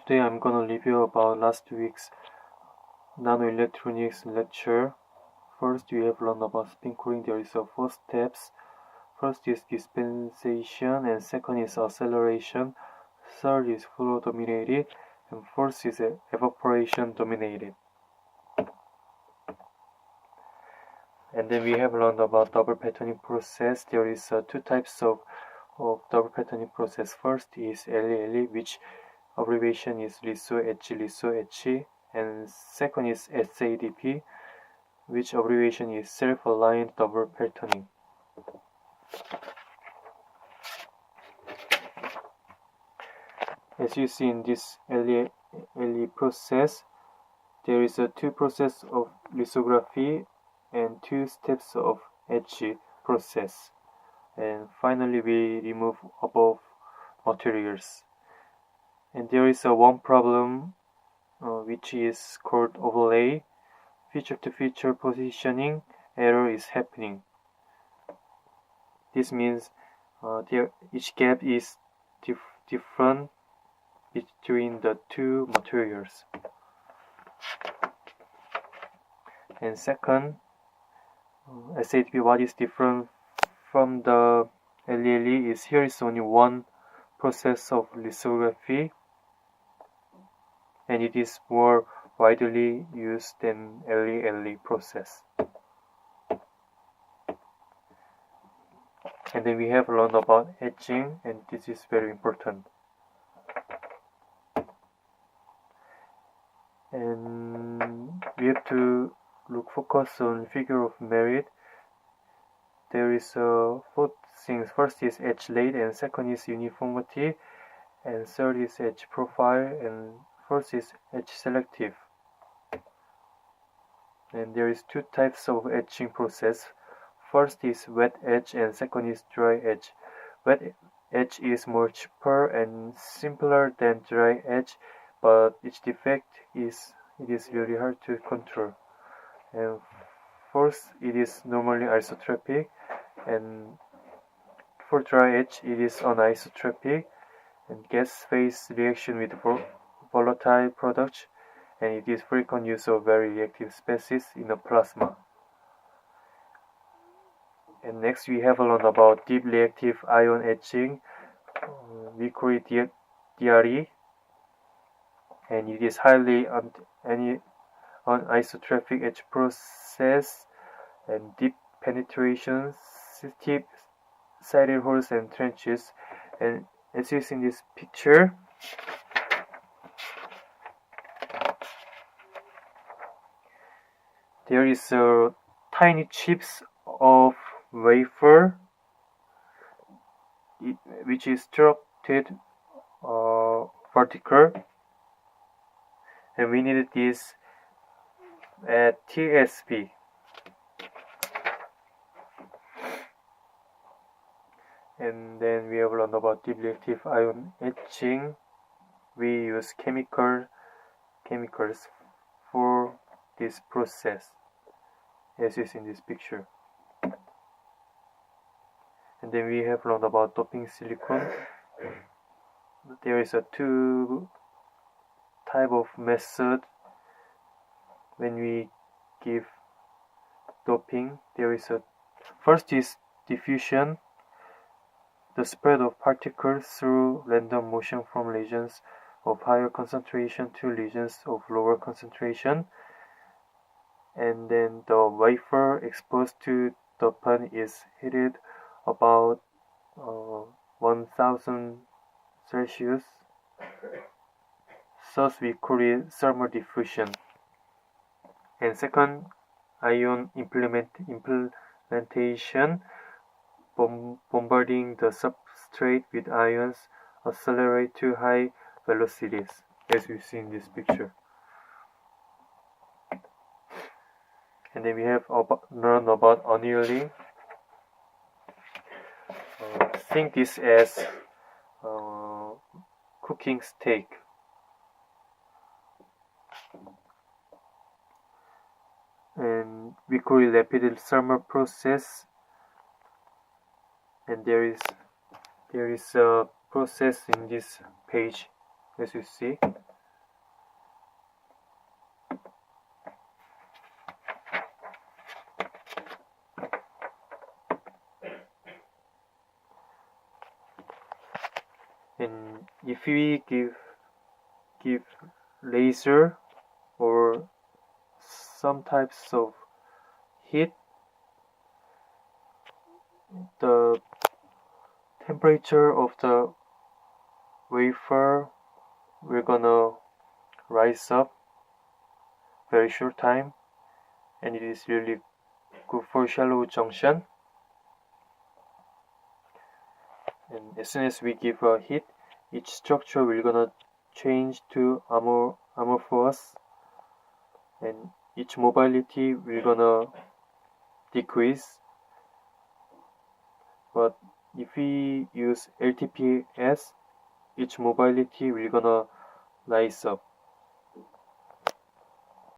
Today I'm gonna review about last week's nanoelectronics lecture. First, we have learned about spin cooling. There is four steps. First is dispensation, and second is acceleration. Third is flow dominated, and fourth is evaporation dominated. And then we have learned about double patterning process. There is two types of double patterning process. First is LELE, which abbreviation is litho-etch, and second is SADP, which abbreviation is self-aligned double patterning. As you see in this LE process, there is two process of lithography and two steps of etch process. And finally, we remove above materials. And there is one problem which is called overlay. Feature-to-feature positioning error is happening. This means each gap is different between the two materials. And second, SADP, what is different from the LELE is here is only one process of lithography, and it is more widely used than LELE process. And then we have learned about etching, and this is very important. And we have to focus on figure of merit. There is four things. First is etch rate, and second is uniformity, and third is etch profile, and fourth is etch selective. And there is two types of etching process. First is wet etch, and second is dry etch. Wet etch is more cheaper and simpler than dry etch, but its defect is it is very hard to control. And fourth, it is normally isotropic, and for dry etch, it is anisotropic and gas phase reaction with volatile products, and it is frequent use of very reactive species in a plasma. And next, we have learned about deep reactive ion etching. We call it DRE, and it is highly anisotropic etch process and deep penetration, steep sided holes and trenches. And as you see in this picture, there is tiny chips of wafer which is structured vertical, and we needed this at TSP. And then we have learned about deep reactive ion etching. We use chemicals for this process, as is in this picture. And then we have learned about doping silicon. There is two type of method when we give doping. There is first is diffusion, the spread of particles through random motion from regions of higher concentration to regions of lower concentration. And then the wafer exposed to dopant is heated about 1000 Celsius. Thus we call it thermal diffusion. And second, ion implementation, bombarding the substrate with ions accelerate to high velocities, as we see in this picture. And then we have learned about annealing. Think this as cooking steak. And we call it rapid thermal process. And there is a process in this page, as you see. if we give laser or some types of heat, the temperature of the wafer will gonna rise up very short time, and it is really good for shallow junction. And as soon as we give a heat, each structure will gonna change to amorphous, and each mobility will gonna decrease. But if we use LTPS, each mobility will gonna rise up.